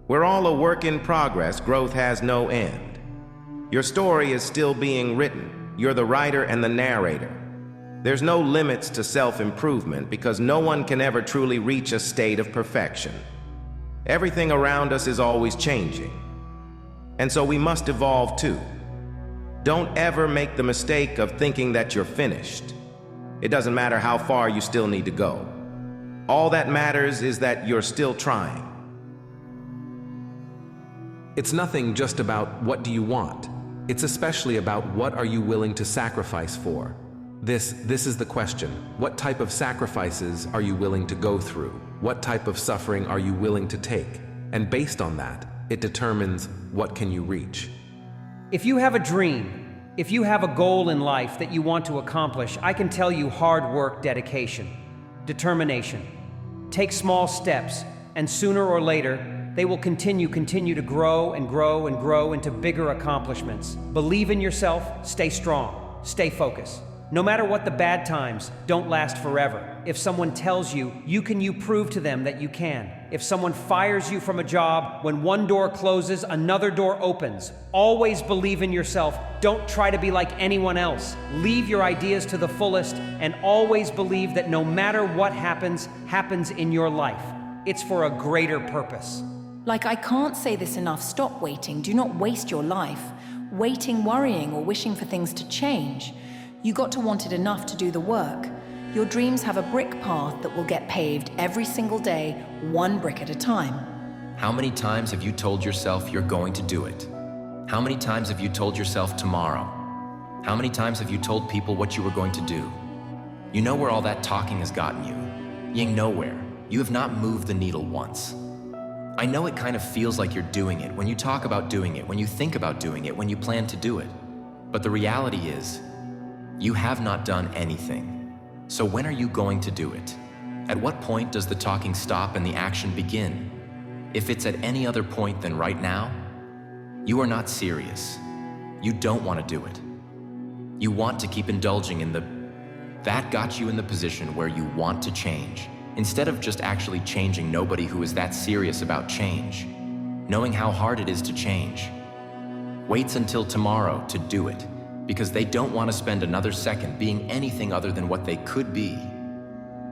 We're all a work in progress. Growth has no end. Your story is still being written. You're the writer and the narrator. There's no limits to self-improvement because no one can ever truly reach a state of perfection. Everything around us is always changing. And so we must evolve too. Don't ever make the mistake of thinking that you're finished. It doesn't matter how far you still need to go. All that matters is that you're still trying. It's nothing just about what do you want. It's especially about what are you willing to sacrifice for. This is the question. What type of sacrifices are you willing to go through? What type of suffering are you willing to take? And based on that, it determines what can you reach. If you have a dream, if you have a goal in life that you want to accomplish, I can tell you hard work, dedication, determination. Take small steps, and sooner or later, they will continue to grow and grow and grow into bigger accomplishments. Believe in yourself, stay strong, stay focused. No matter what the bad times, don't last forever. If someone tells you can, you prove to them that you can. If someone fires you from a job, when one door closes, another door opens. Always believe in yourself. Don't try to be like anyone else. Leave your ideas to the fullest and always believe that no matter what happens in your life, it's for a greater purpose. Like, I can't say this enough. Stop waiting. Do not waste your life waiting, worrying, or wishing for things to change. You got to want it enough to do the work. Your dreams have a brick path that will get paved every single day, one brick at a time. How many times have you told yourself you're going to do it? How many times have you told yourself tomorrow? How many times have you told people what you were going to do? You know where all that talking has gotten you. You ain't nowhere. You have not moved the needle once. I know it kind of feels like you're doing it when you talk about doing it, when you think about doing it, when you plan to do it. But the reality is, you have not done anything. So when are you going to do it? At what point does the talking stop and the action begin? If it's at any other point than right now, you are not serious. You don't want to do it. You want to keep indulging in that got you in the position where you want to change. Instead of just actually changing, nobody who is that serious about change, knowing how hard it is to change, waits until tomorrow to do it. Because they don't want to spend another second being anything other than what they could be.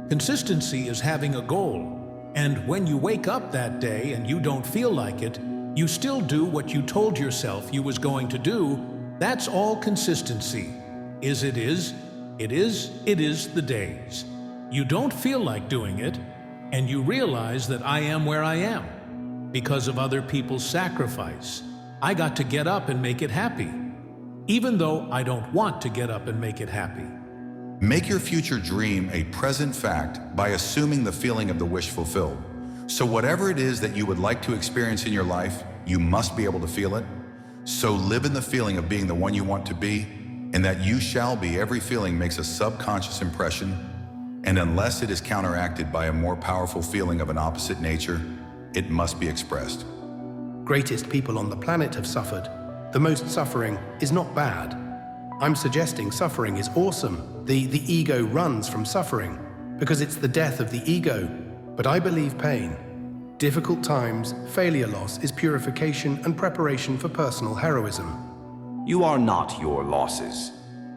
Consistency is having a goal, and when you wake up that day and you don't feel like it, you still do what you told yourself you was going to do. That's all consistency. It is the days. You don't feel like doing it, and you realize that I am where I am because of other people's sacrifice. I got to get up and make it happy, even though I don't want to get up and make it happy. Make your future dream a present fact by assuming the feeling of the wish fulfilled. So whatever it is that you would like to experience in your life, you must be able to feel it. So live in the feeling of being the one you want to be, and that you shall be. Every feeling makes a subconscious impression, and unless it is counteracted by a more powerful feeling of an opposite nature, it must be expressed. Greatest people on the planet have suffered. The most suffering is not bad. I'm suggesting suffering is awesome. The ego runs from suffering because it's the death of the ego. But I believe pain, difficult times, failure loss is purification and preparation for personal heroism. You are not your losses.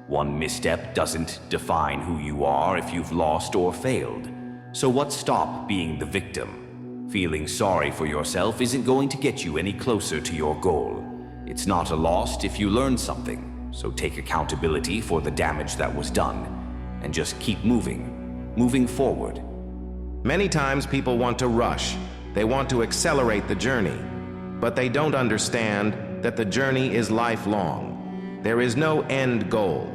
One misstep doesn't define who you are if you've lost or failed. So what stop being the victim? Feeling sorry for yourself isn't going to get you any closer to your goal. It's not a loss if you learn something, so take accountability for the damage that was done, and just keep moving forward. Many times people want to rush. They want to accelerate the journey, but they don't understand that the journey is lifelong. There is no end goal.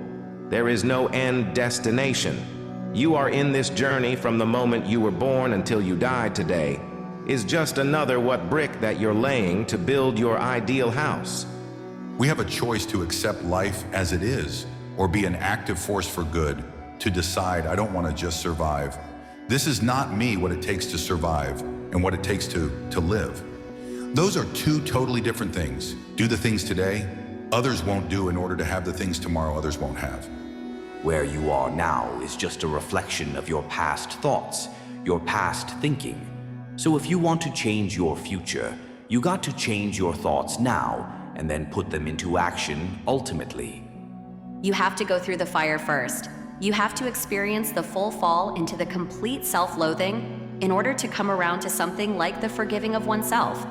There is no end destination. You are in this journey from the moment you were born until you die. Today is just another brick that you're laying to build your ideal house. We have a choice to accept life as it is, or be an active force for good, to decide I don't want to just survive. This is not me what it takes to survive and what it takes to live. Those are two totally different things. Do the things today others won't do in order to have the things tomorrow others won't have. Where you are now is just a reflection of your past thoughts, your past thinking. So if you want to change your future, You got to change your thoughts now and then put them into action ultimately. You have to go through the fire first. You have to experience the full fall into the complete self-loathing in order to come around to something like the forgiving of oneself.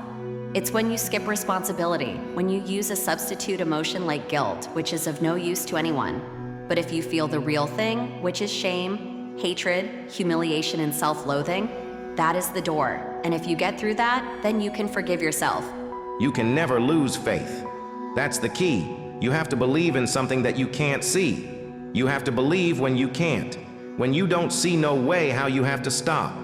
It's when you skip responsibility, when you use a substitute emotion like guilt, which is of no use to anyone. But if you feel the real thing, which is shame, hatred, humiliation, and self-loathing, that is the door. And if you get through that, then you can forgive yourself. You can never lose faith. That's the key. You have to believe in something that you can't see. You have to believe when you can't. When you don't see no way how you have to stop.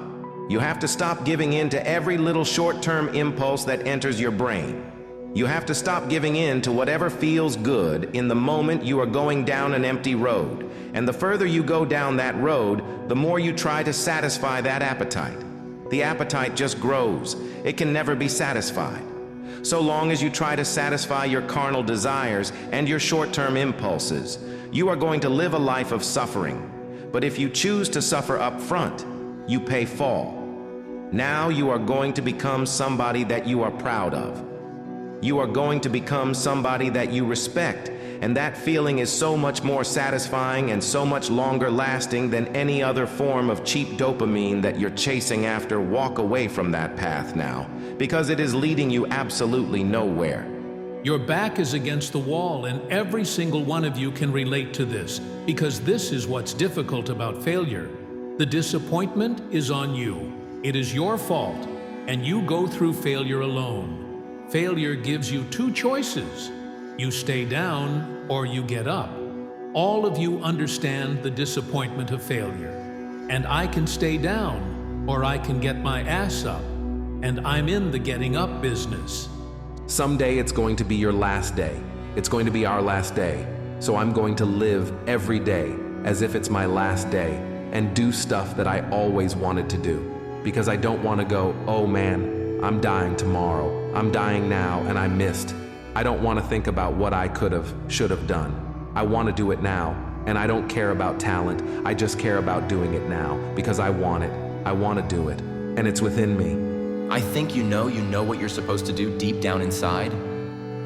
You have to stop giving in to every little short-term impulse that enters your brain. You have to stop giving in to whatever feels good in the moment you are going down an empty road. And the further you go down that road, the more you try to satisfy that appetite. The appetite just grows. It can never be satisfied. So long as you try to satisfy your carnal desires and your short-term impulses, you are going to live a life of suffering. But if you choose to suffer up front, you pay fall. Now you are going to become somebody that you are proud of. You are going to become somebody that you respect, and that feeling is so much more satisfying and so much longer lasting than any other form of cheap dopamine that you're chasing after. Walk away from that path now, because it is leading you absolutely nowhere. Your back is against the wall, and every single one of you can relate to this, because this is what's difficult about failure. The disappointment is on you. It is your fault, and you go through failure alone. Failure gives you two choices. You stay down or you get up. All of you understand the disappointment of failure. And I can stay down or I can get my ass up. And I'm in the getting up business. Someday it's going to be your last day. It's going to be our last day. So I'm going to live every day as if it's my last day and do stuff that I always wanted to do. Because I don't want to go, oh man, I'm dying tomorrow. I'm dying now and I missed. I don't want to think about what I could have, should have done. I want to do it now, and I don't care about talent. I just care about doing it now because I want it. I want to do it, and it's within me. I think you know what you're supposed to do deep down inside.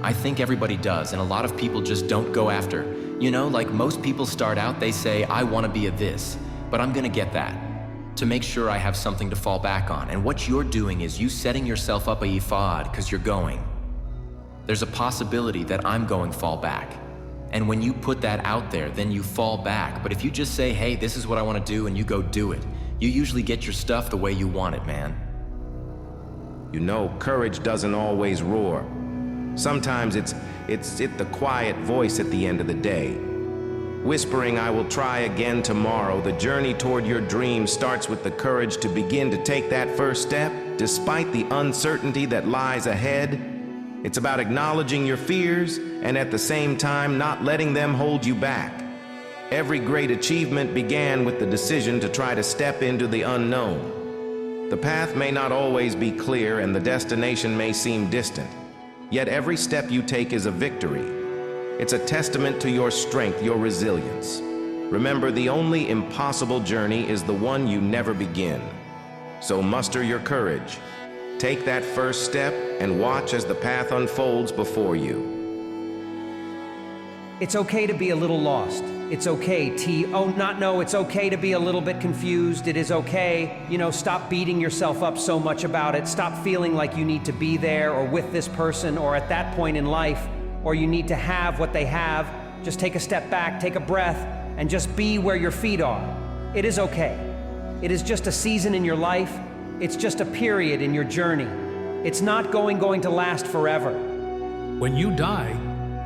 I think everybody does, and a lot of people just don't go after. You know, like most people start out, they say, I want to be a this, but I'm gonna get that. To make sure I have something to fall back on. And what you're doing is you setting yourself up a ifad because you're going. There's a possibility that I'm going fall back. And when you put that out there, then you fall back. But if you just say, hey, this is what I want to do, and you go do it, you usually get your stuff the way you want it, man. You know, courage doesn't always roar. Sometimes it's the quiet voice at the end of the day, whispering, I will try again tomorrow. The journey toward your dream starts with the courage to begin to take that first step, despite the uncertainty that lies ahead. It's about acknowledging your fears and at the same time not letting them hold you back. Every great achievement began with the decision to try to step into the unknown. The path may not always be clear and the destination may seem distant, yet every step you take is a victory. It's a testament to your strength, your resilience. Remember, the only impossible journey is the one you never begin. So muster your courage. Take that first step and watch as the path unfolds before you. It's okay to be a little lost. It's okay, it's okay to be a little bit confused. It is okay. Stop beating yourself up so much about it. Stop feeling like you need to be there or with this person or at that point in life, or you need to have what they have. Just take a step back, take a breath, and just be where your feet are. It is okay. It is just a season in your life. It's just a period in your journey. It's not going to last forever. When you die,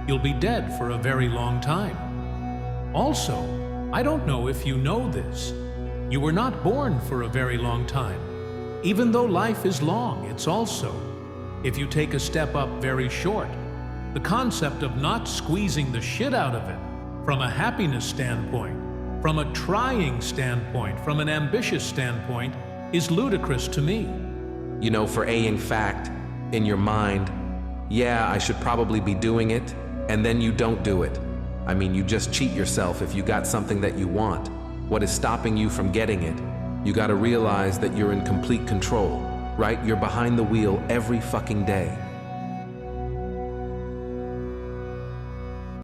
you'll be dead for a very long time. Also, I don't know if you know this, you were not born for a very long time. Even though life is long, it's also, if you take a step up, very short. The concept of not squeezing the shit out of it, from a happiness standpoint, from a trying standpoint, from an ambitious standpoint, is ludicrous to me. For a fact, in your mind, yeah, I should probably be doing it, and then you don't do it. You just cheat yourself if you got something that you want. What is stopping you from getting it? You gotta realize that you're in complete control. right? You're behind the wheel every fucking day.